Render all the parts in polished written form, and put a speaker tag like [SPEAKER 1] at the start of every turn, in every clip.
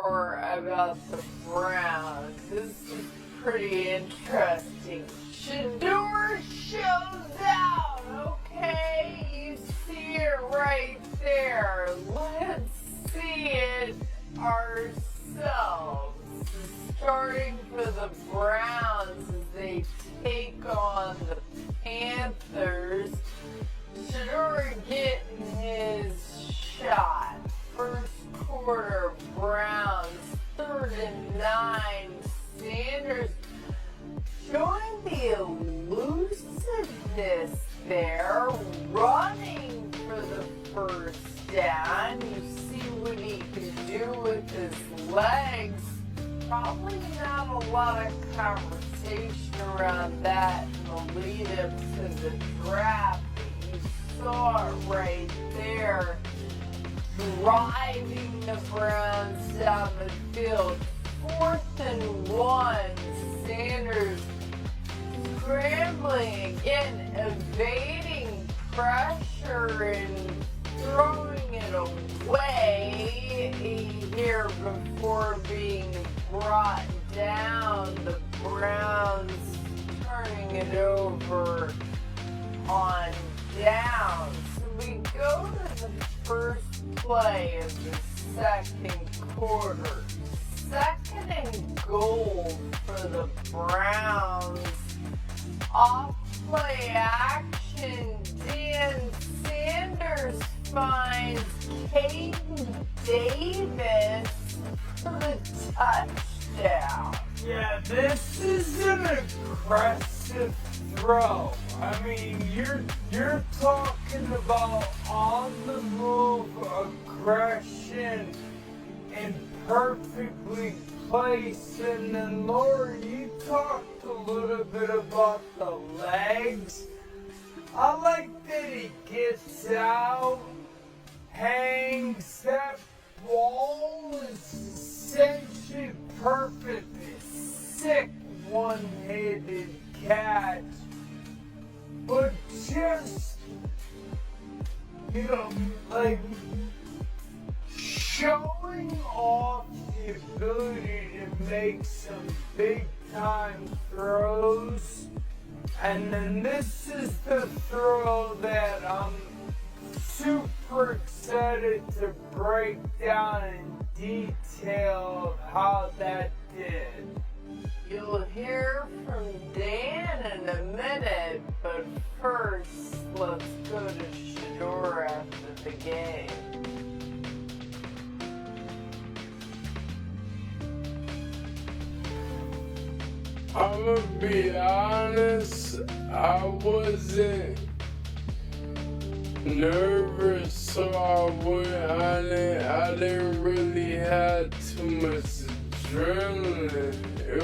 [SPEAKER 1] Or about the Browns. This is pretty interesting. Shedeur shows out, okay? You see it right there. Let's see it ourselves. Starting for the Browns as they take on the Panthers. Shedeur getting his shot. First quarter, Browns, 3rd and 9. Sanders showing the elusiveness there, running for the first down. You see what he can do with his legs. Probably not a lot of conversation around that in the lead-up to the draft. You saw it right there. Driving the Browns down the field. 4th and 1. Sanders scrambling again, evading pressure and throwing it away here before being brought down. The Browns turning it over on down. So we go to the first play of the second quarter. 2nd and goal for the Browns. Off play action. Dan Sanders finds Jayden Davis for the touchdown.
[SPEAKER 2] Yeah, this is an aggressive throw. I mean, you're talking about on the move aggression and perfectly placed. And then Laura, you talked a little bit about the legs. I like that he gets out, hangs. That ball is essentially perfect. Sick one-handed catch. But just, like showing off the ability to make some big-time throws. And then this is the throw that I'm super excited to break down in detail how that did.
[SPEAKER 1] You'll hear from Dan in a minute, but first, let's go to Shedeur after the game.
[SPEAKER 3] I'm gonna be honest, I wasn't nervous, so I didn't really have too much adrenaline. It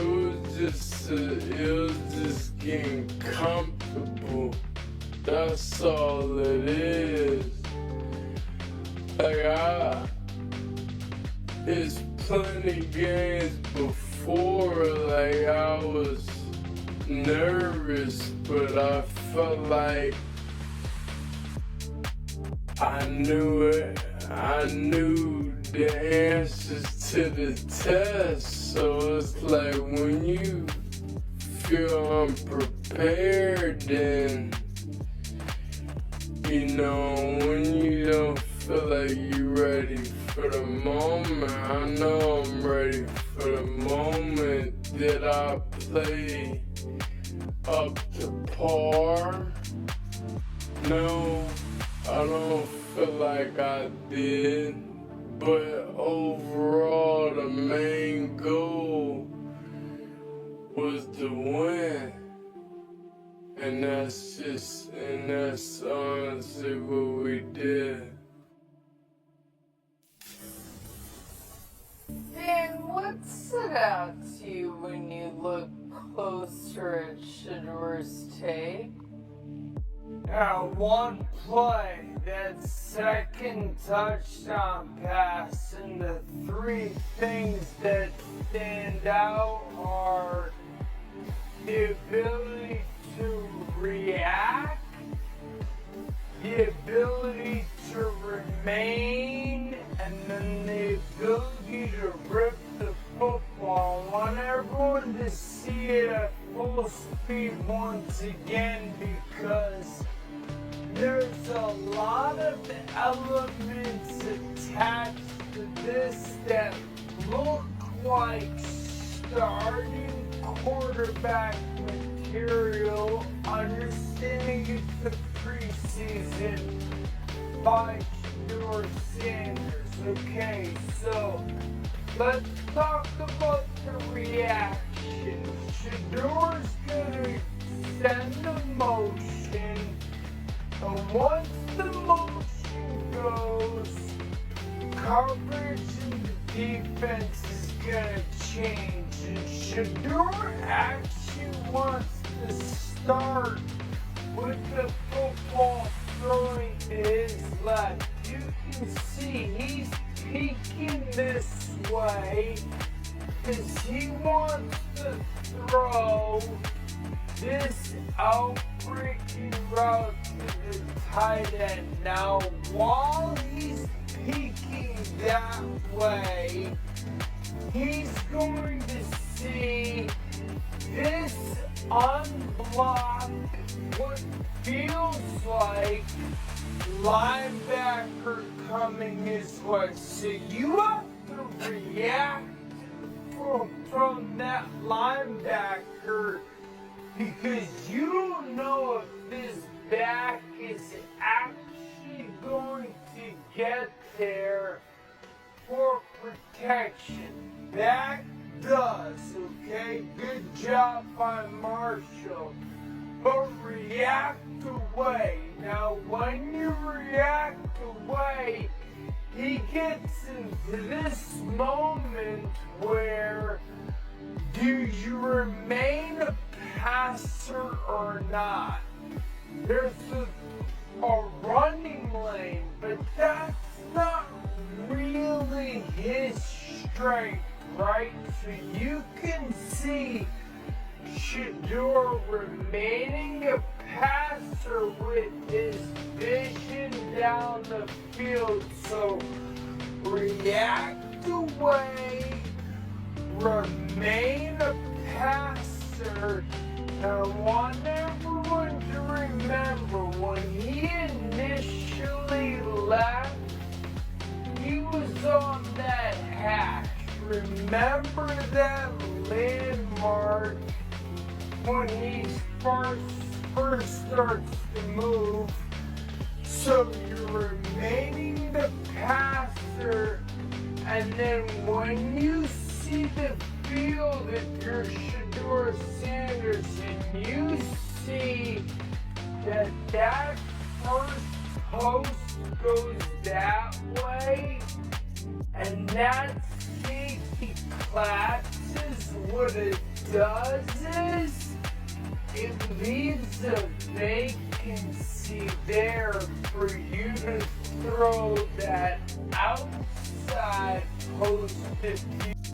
[SPEAKER 3] was just getting comfortable. That's all it is. Like it's plenty games before, like I was nervous, but I felt like I knew it. I knew the answers to the test. So it's like when you feel unprepared, then when you don't feel like you're ready for the moment. I know I'm ready for the moment. Did I play up to par? No, I don't feel like I did. But overall, the main goal was to win. And that's honestly what we did.
[SPEAKER 1] Dan, what stood out to you when you look closer at Shedeur's tape?
[SPEAKER 2] One play, that second touchdown pass, and the 3 things that stand out are the ability to react, the ability to remain, and then the ability to rip full speed once again because there's a lot of elements attached to this that look like starting quarterback material, understanding it's the preseason by Shedeur Sanders. Okay, so let's talk about the reaction. Shedeur's gonna send a motion, and once the motion goes, coverage and the defense is gonna change. And Shedeur actually wants to start with the football throwing to his left. You can see he's peeking this way because he wants to throw this out-breaking route to the tight end. Now, while he's peeking that way, he's going to see this unblocked, what feels like linebacker coming his way. So you have to react from that linebacker because you don't know if this back is actually going to get there for protection. That does, okay? Good job by Marshall. But react away. Now, when you react away, he gets into this moment where do you remain a passer or not? There's a running lane, but that's not really his strength, right? So you can see Shedeur remaining a passer with his vision down the field. So react away, remain a passer. And I want everyone to remember when he initially left, he was on that hash. Remember that landmark when he first starts to move. So you're remaining the passer, and then when you see the field that you're Shedeur Sanders and you see that that first post goes that way and that safety collapses, what it does is it leaves a vacancy there for you to throw that outside post if you